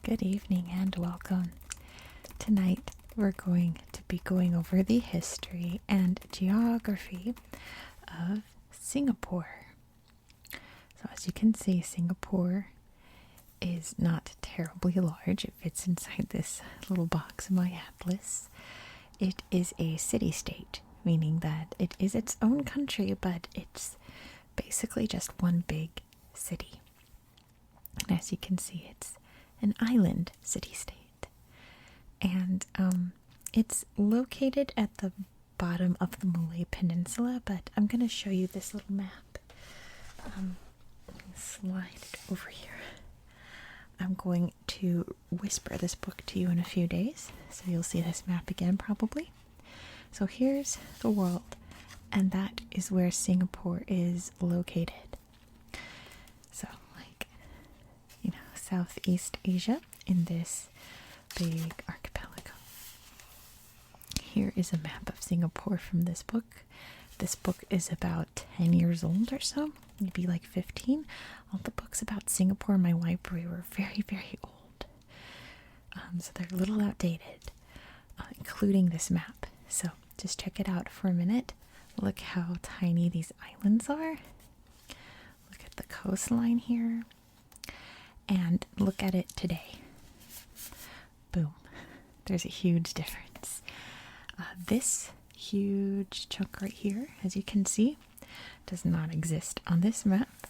Good evening and welcome. Tonight we're going to be going over the history and geography of Singapore. So as you can see, Singapore is not terribly large. It fits inside this little box in my atlas. It is a city-state, meaning that it is its own country, but it's basically just one big city. And as you can see, it's an island city-state. And it's located at the bottom of the Malay Peninsula, but I'm going to show you this little map. Slide it over here. I'm going to whisper this book to you in a few days, so you'll see this map again probably. So here's the world, and that is where Singapore is located. So Southeast Asia in this big archipelago. Here is a map of Singapore from this book. This book is about 10 years old or so, maybe like 15. All the books about Singapore in my library were very, very old. So they're a little outdated, including this map. So just check it out for a minute. Look how tiny these islands are. Look at the coastline here. And look at it today. Boom. There's a huge difference. This huge chunk right here, as you can see, does not exist on this map.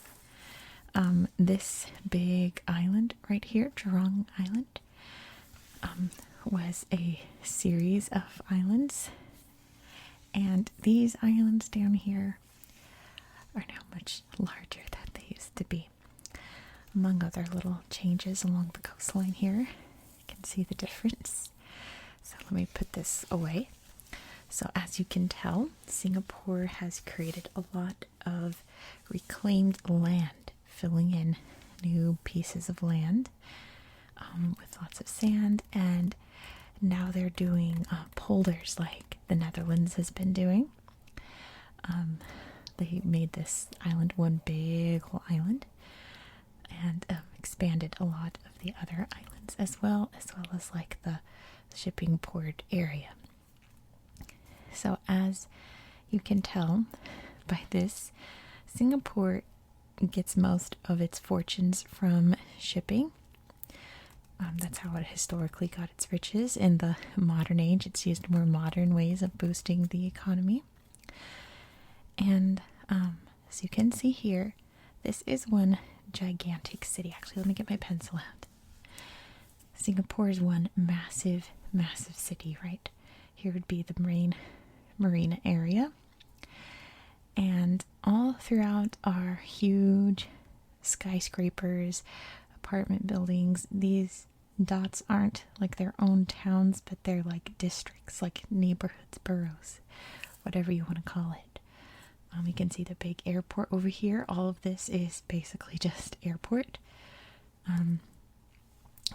This big island right here, Jurong Island, was a series of islands. And these islands down here are now much larger than they used to be. Among other little changes along the coastline here, you can see the difference. So let me put this away. So as you can tell, Singapore has created a lot of reclaimed land, filling in new pieces of land with lots of sand, and now they're doing polders like the Netherlands has been doing. They made this island one big whole island, and expanded a lot of the other islands as well as like the shipping port area. So as you can tell by this, Singapore gets most of its fortunes from shipping. That's how it historically got its riches. In the modern age, it's used more modern ways of boosting the economy. And as you can see here, this is one gigantic city. Actually, let me get my pencil out. Singapore is one massive, massive city, right? Here would be the marina area. And all throughout are huge skyscrapers, apartment buildings. These dots aren't like their own towns, but they're like districts, like neighborhoods, boroughs, whatever you want to call it. You can see the big airport over here. All of this is basically just airport.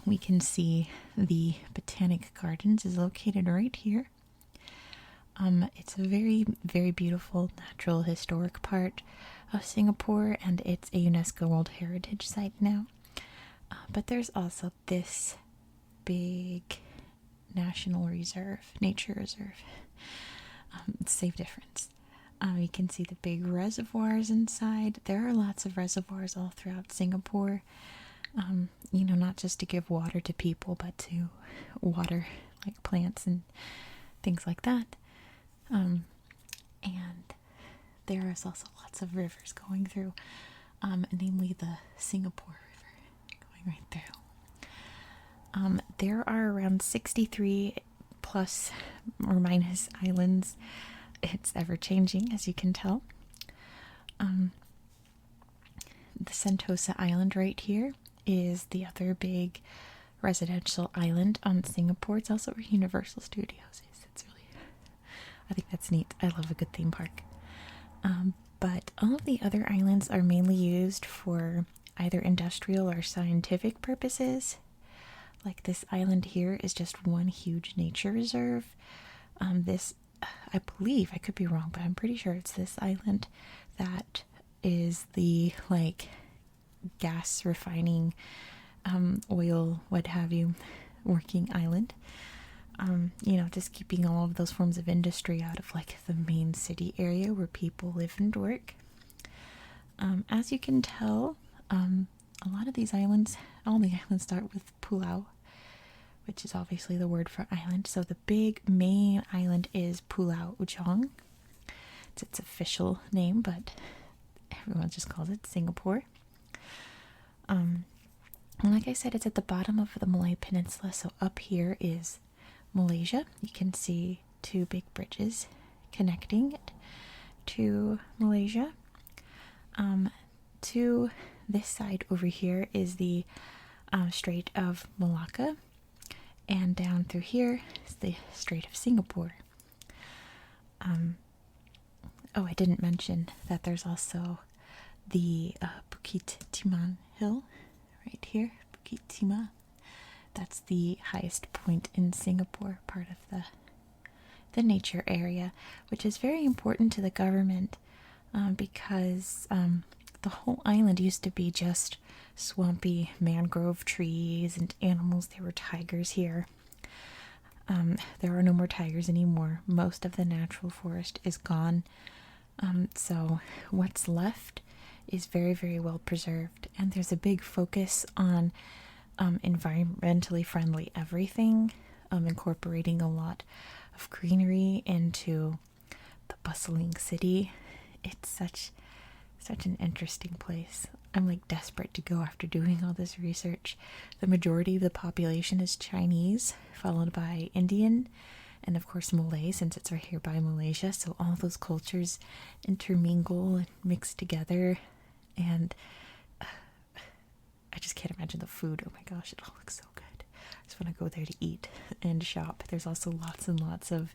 We can see the Botanic Gardens is located right here. It's a very, very beautiful natural historic part of Singapore, and it's a UNESCO World Heritage Site now. But there's also this big national reserve, nature reserve. Same difference. You can see the big reservoirs inside. There are lots of reservoirs all throughout Singapore. Not just to give water to people, but to water like plants and things like that. And there is also lots of rivers going through, namely the Singapore River going right through. There are around 63 plus or minus islands. It's ever changing, as you can tell. The Sentosa Island right here is the other big residential island on Singapore. It's also where Universal Studios is. I think that's neat. I love a good theme park. But all of the other islands are mainly used for either industrial or scientific purposes. Like this island here is just one huge nature reserve. This, I believe, I could be wrong, but I'm pretty sure it's this island that is the gas refining oil, what have you, working island. You know, just keeping all of those forms of industry out of like the main city area where people live and work. As you can tell, a lot of these islands, all the islands start with pulau, which is obviously the word for island. So the big main island is Pulau Uchong. It's its official name, but everyone just calls it Singapore. And like I said, it's at the bottom of the Malay Peninsula. So up here is Malaysia. You can see two big bridges connecting it to Malaysia. To this side over here is the Strait of Malacca, and down through here is the Strait of Singapore. Oh, I didn't mention that there's also the Bukit Timah Hill right here, Bukit Timah. That's the highest point in Singapore, part of the nature area, which is very important to the government because the whole island used to be just swampy mangrove trees and animals. There were tigers here. There are no more tigers anymore. Most of the natural forest is gone. So what's left is very, very well preserved. And there's a big focus on environmentally friendly everything, incorporating a lot of greenery into the bustling city. It's such an interesting place. I'm like desperate to go after doing all this research. The majority of the population is Chinese, followed by Indian, and of course Malay, since it's right here by Malaysia. So all those cultures intermingle and mix together, and I just can't imagine the food. Oh my gosh, it all looks so good. I just want to go there to eat and shop. There's also lots and lots of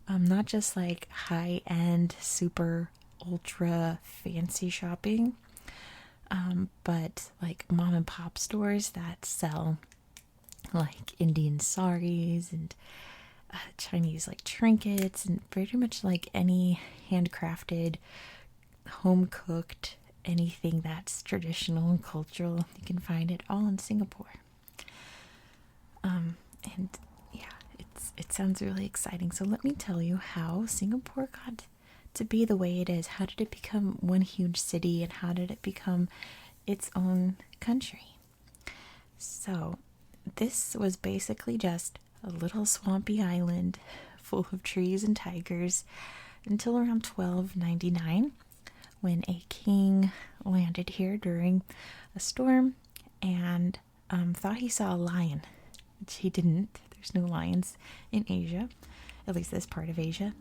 not just like high-end, super ultra fancy shopping, but like mom and pop stores that sell like Indian saris and Chinese like trinkets and pretty much like any handcrafted, home cooked, anything that's traditional and cultural. You can find it all in Singapore. And yeah, it sounds really exciting. So let me tell you how Singapore got to be the way it is. How did it become one huge city, and how did it become its own country? So this was basically just a little swampy island full of trees and tigers until around 1299, when a king landed here during a storm and thought he saw a lion, which he didn't. There's no lions in Asia, at least this part of Asia.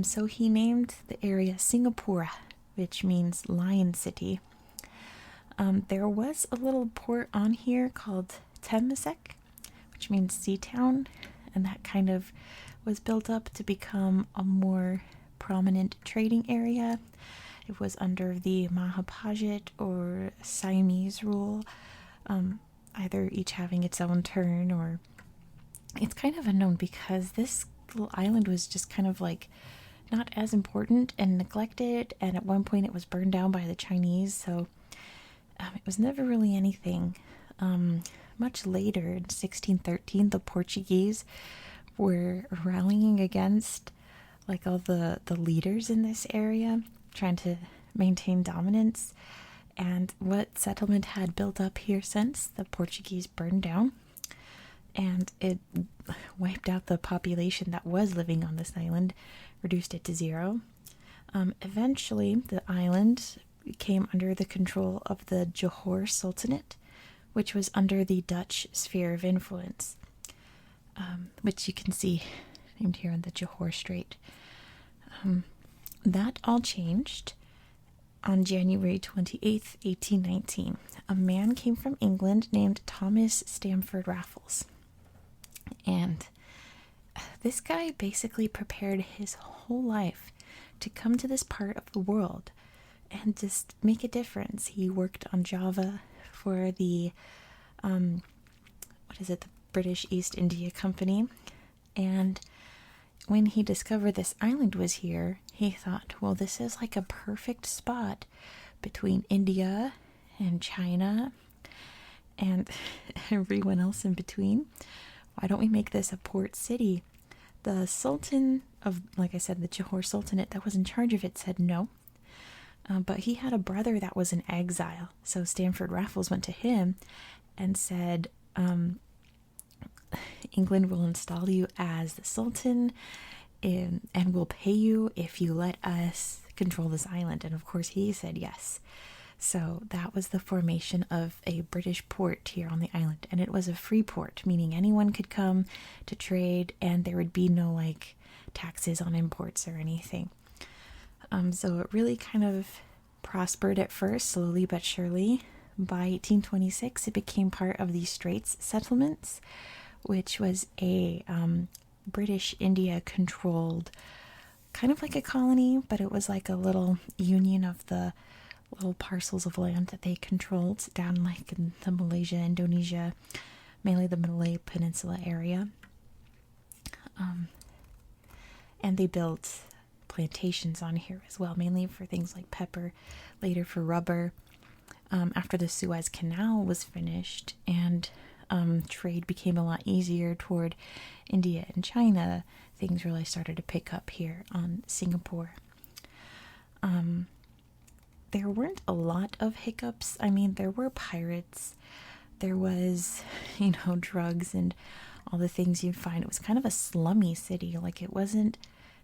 So he named the area Singapura, which means Lion City. There was a little port on here called Temasek, which means Sea Town, and that kind of was built up to become a more prominent trading area. It was under the Mahapajit or Siamese rule, either each having its own turn, or it's kind of unknown because this little island was just kind of like not as important and neglected, and at one point it was burned down by the Chinese, so it was never really anything. Much later, in 1613, the Portuguese were rallying against like all the leaders in this area, trying to maintain dominance, and what settlement had built up here since the Portuguese burned down, and it wiped out the population that was living on this island, reduced it to zero. Eventually, the island came under the control of the Johor Sultanate, which was under the Dutch sphere of influence, which you can see named here on the Johor Strait. That all changed on January 28th, 1819. A man came from England named Thomas Stamford Raffles. And this guy basically prepared his whole life to come to this part of the world and just make a difference. He worked on Java for the, the British East India Company. And when he discovered this island was here, he thought, well, this is like a perfect spot between India and China and everyone else in between. Why don't we make this a port city? The Sultan of, like I said, the Johor Sultanate that was in charge of it said no. But he had a brother that was in exile. So Stanford Raffles went to him and said, England will install you as the Sultan and will pay you if you let us control this island. And of course he said yes. So that was the formation of a British port here on the island. And it was a free port, meaning anyone could come to trade and there would be no like taxes on imports or anything. So it really kind of prospered at first, slowly but surely. By 1826, it became part of the Straits Settlements, which was a British India controlled kind of like a colony, but it was like a little union of the little parcels of land that they controlled down like in the Malaysia, Indonesia, mainly the Malay Peninsula area. And they built plantations on here as well, mainly for things like pepper, later for rubber. After the Suez Canal was finished and trade became a lot easier toward India and China, things really started to pick up here on Singapore. There weren't a lot of hiccups. I mean, there were pirates. There was, drugs and all the things you'd find. It was kind of a slummy city. Like, it wasn't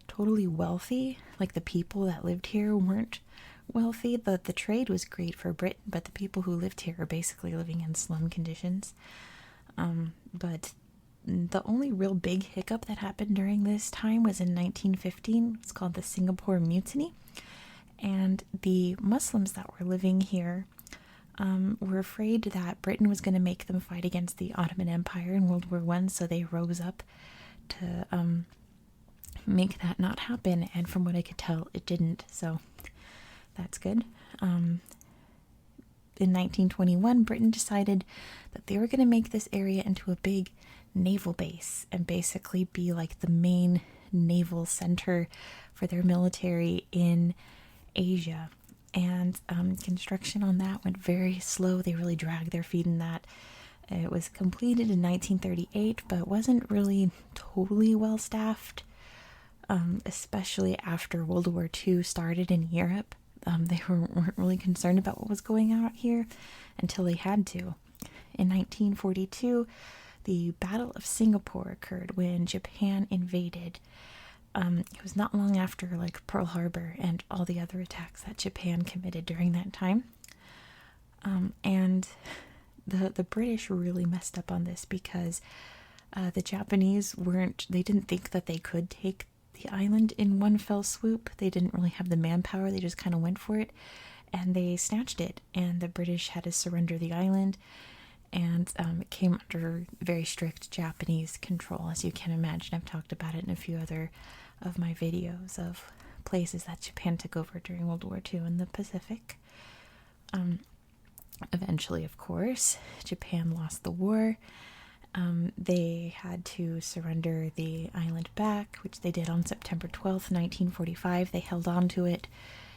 totally wealthy. Like, the people that lived here weren't wealthy. The trade was great for Britain, but the people who lived here are basically living in slum conditions. But the only real big hiccup that happened during this time was in 1915. It's called the Singapore Mutiny. And the Muslims that were living here were afraid that Britain was going to make them fight against the Ottoman Empire in World War I, so they rose up to make that not happen. And from what I could tell, it didn't. So that's good. In 1921, Britain decided that they were going to make this area into a big naval base and basically be like the main naval center for their military in Asia. And construction on that went very slow. They really dragged their feet in that. It was completed in 1938, but wasn't really totally well staffed, especially after World War II started in Europe. They weren't really concerned about what was going on out here until they had to. In 1942, the Battle of Singapore occurred when Japan invaded. It was not long after like Pearl Harbor and all the other attacks that Japan committed during that time. And the British really messed up on this because the Japanese they didn't think that they could take the island in one fell swoop. They didn't really have the manpower. They just kind of went for it and they snatched it. And the British had to surrender the island. And it came under very strict Japanese control, as you can imagine. I've talked about it in a few other of my videos of places that Japan took over during World War II in the Pacific. Eventually, of course, Japan lost the war. They had to surrender the island back, which they did on September 12th, 1945. They held on to it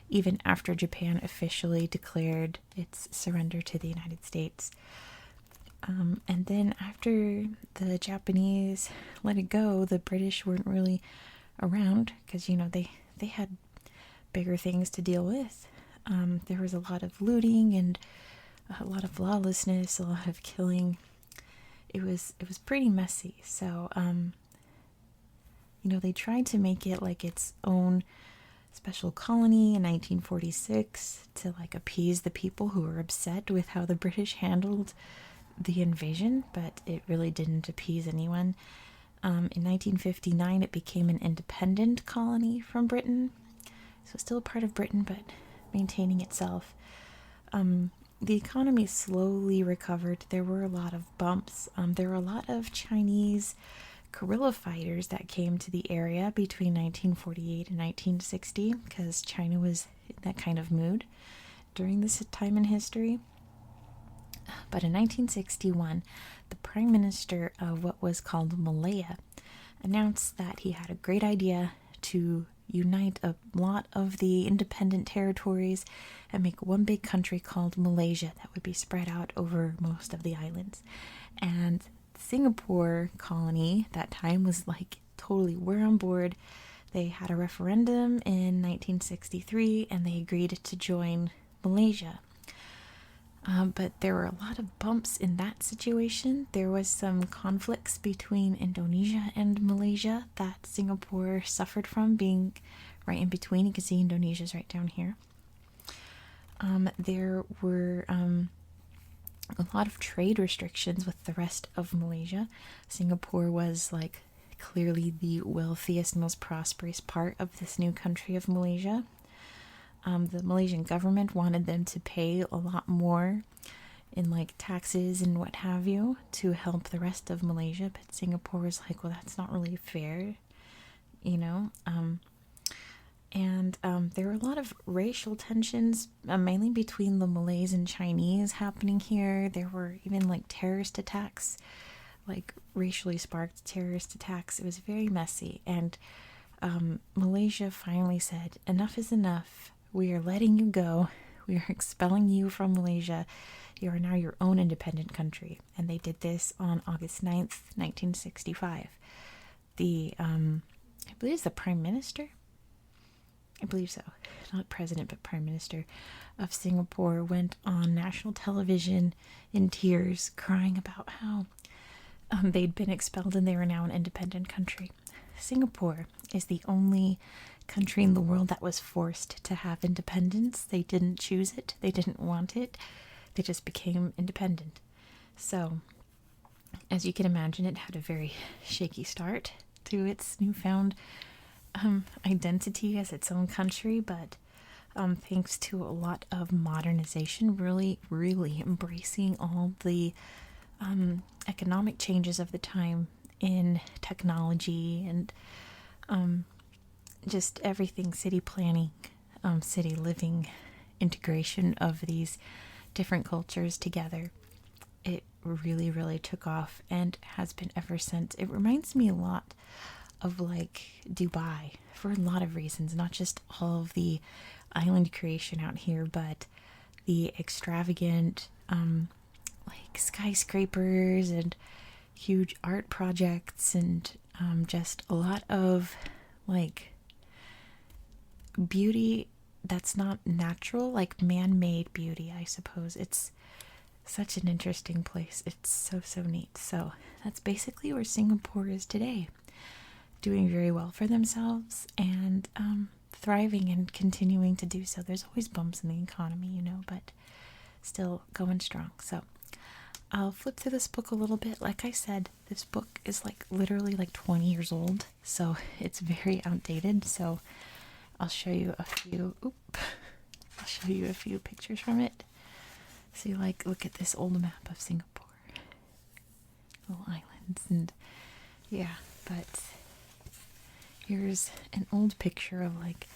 even after Japan officially declared its surrender to the United States. And then after the Japanese let it go, the British weren't really around because, they had bigger things to deal with. There was a lot of looting and a lot of lawlessness, a lot of killing. It was pretty messy. So, they tried to make it like its own special colony in 1946 to like appease the people who were upset with how the British handled the invasion, but it really didn't appease anyone. In 1959, it became an independent colony from Britain. So still a part of Britain, but maintaining itself. The economy slowly recovered. There were a lot of bumps. There were a lot of Chinese guerrilla fighters that came to the area between 1948 and 1960 because China was in that kind of mood during this time in history. But in 1961, the prime minister of what was called Malaya announced that he had a great idea to unite a lot of the independent territories and make one big country called Malaysia that would be spread out over most of the islands. And Singapore colony that time was like totally, we're on board. They had a referendum in 1963 and they agreed to join Malaysia. But there were a lot of bumps in that situation. There was some conflicts between Indonesia and Malaysia that Singapore suffered from, being right in between. You can see Indonesia's right down here. There were a lot of trade restrictions with the rest of Malaysia. Singapore was like clearly the wealthiest, most prosperous part of this new country of Malaysia. The Malaysian government wanted them to pay a lot more in like taxes and what have you to help the rest of Malaysia, but Singapore was like, well, that's not really fair, you know. And there were a lot of racial tensions, mainly between the Malays and Chinese happening here. There were even like terrorist attacks, like racially sparked terrorist attacks. It was very messy, and Malaysia finally said, enough is enough. We are letting you go. We are expelling you from Malaysia. You are now your own independent country. And they did this on August 9th, 1965. The, I believe it's the Prime Minister? I believe so. Not president, but Prime Minister of Singapore went on national television in tears, crying about how they'd been expelled and they were now an independent country. Singapore is the only country in the world that was forced to have independence. They didn't choose it. They didn't want it. They just became independent. So, as you can imagine, it had a very shaky start to its newfound identity as its own country, but thanks to a lot of modernization, really embracing all the economic changes of the time in technology and just everything, city planning, city living, integration of these different cultures together. It really took off and has been ever since. It reminds me a lot of like Dubai for a lot of reasons, not just all of the island creation out here, but the extravagant like skyscrapers and huge art projects and just a lot of like beauty that's not natural, like man-made beauty, I suppose. It's such an interesting place. It's so neat. So that's basically where Singapore is today, doing very well for themselves and thriving and continuing to do so. There's always bumps in the economy, you know, but still going strong. So I'll flip through this book a little bit. Like I said, this book is like literally like 20 years old, so it's very outdated. So I'll show you a few. I'll show you a few pictures from it. So you like look at this old map of Singapore, little islands, and yeah. But here's an old picture of like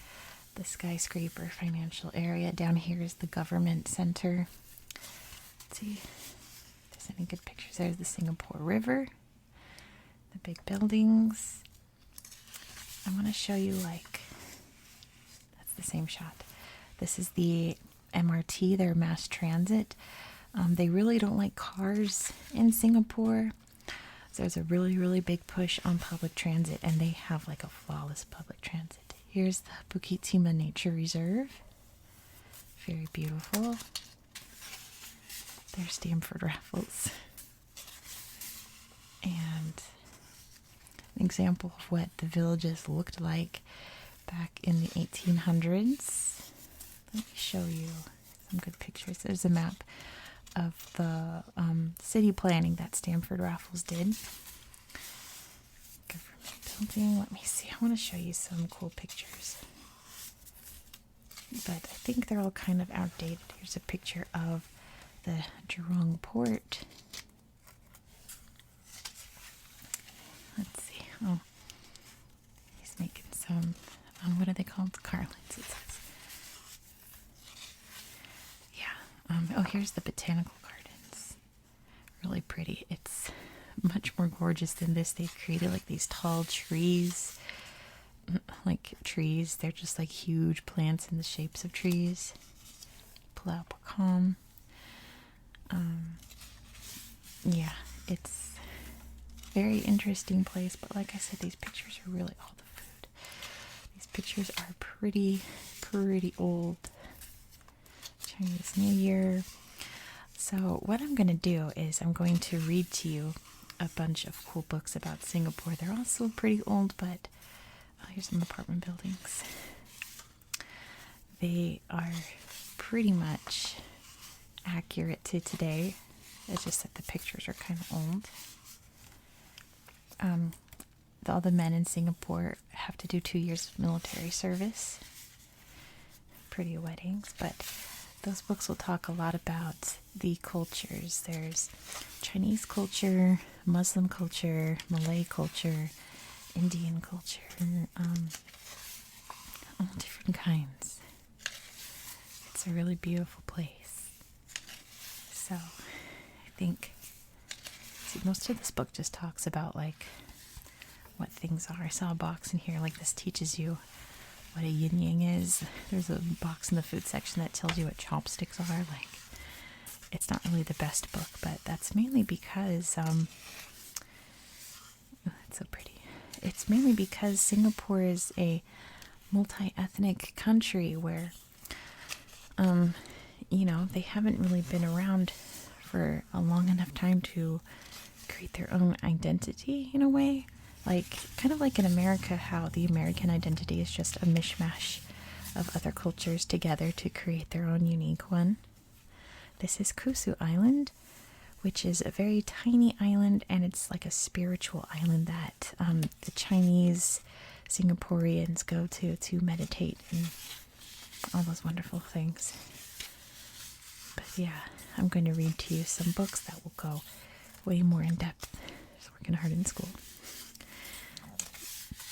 the skyscraper financial area. Down here is the government center. Let's see if there's any good pictures. There's the Singapore River, the big buildings. I want to show you like, that's the same shot. This is the MRT, their mass transit. They really don't like cars in Singapore. So there's a really big push on public transit, and they have like a flawless public transit. Here's the Bukit Timah Nature Reserve. Very beautiful. There's Stamford Raffles. And an example of what the villages looked like back in the 1800s. Let me show you some good pictures. There's a map of the city planning that Stamford Raffles did. Government building. Let me see. I want to show you some cool pictures. But I think they're all kind of outdated. Here's a picture of the Jurong port. Let's see. Oh, he's making some, what are they called? Garlands, it says. Oh, here's the botanical gardens. Really pretty. It's much more gorgeous than this. They've created like these tall trees like trees. They're just like huge plants in the shapes of trees. Pulau Pakam. Yeah, it's a very interesting place, but like I said, these pictures are really all the food. These pictures are pretty old. Chinese New Year. So what I'm going to do is I'm going to read to you a bunch of cool books about Singapore. They're also pretty old, but here's some apartment buildings. They are pretty much accurate to today. It's just that the pictures are kind of old. All the men in Singapore have to do 2 years of military service. Pretty weddings, but those books will talk a lot about the cultures. There's Chinese culture, Muslim culture, Malay culture, Indian culture, all different kinds. It's a really beautiful place. So I think, see, most of this book just talks about like what things are. I saw a box in here like this teaches you what a yin yang is. There's a box in the food section that tells you what chopsticks are. Like, it's not really the best book, but that's mainly because it's so pretty. It's mainly because Singapore is a multi-ethnic country where they haven't really been around for a long enough time to create their own identity in a way. Like, kind of like in America, how the American identity is just a mishmash of other cultures together to create their own unique one. This is Kusu Island, which is a very tiny island, and it's like a spiritual island that the Chinese Singaporeans go to meditate and all those wonderful things. But yeah, I'm going to read to you some books that will go way more in depth. Just working hard in school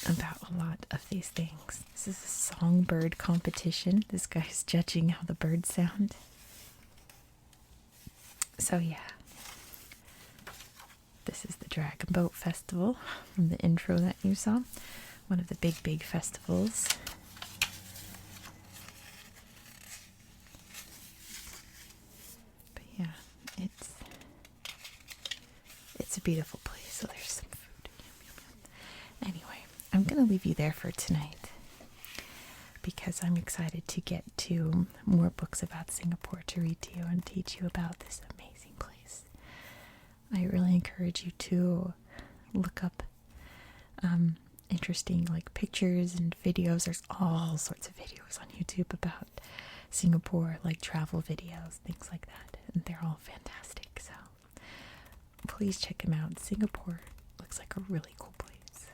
about a lot of these things. This is a songbird competition. This guy's judging how the birds sound. So yeah, this is the Dragon Boat Festival from the intro that you saw. One of the big festivals. But yeah, it's a beautiful place. So there's some food. Anyway, I'm going to leave you there for tonight because I'm excited to get to more books about Singapore to read to you and teach you about this amazing place. I really encourage you to look up interesting like pictures and videos. There's all sorts of videos on YouTube about Singapore, like travel videos, things like that, and they're all fantastic. So please check them out. Singapore looks like a really cool place.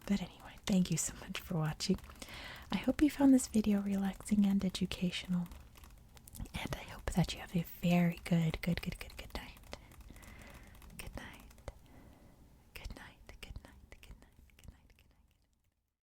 But anyway, thank you so much for watching. I hope you found this video relaxing and educational, and I hope that you have a very good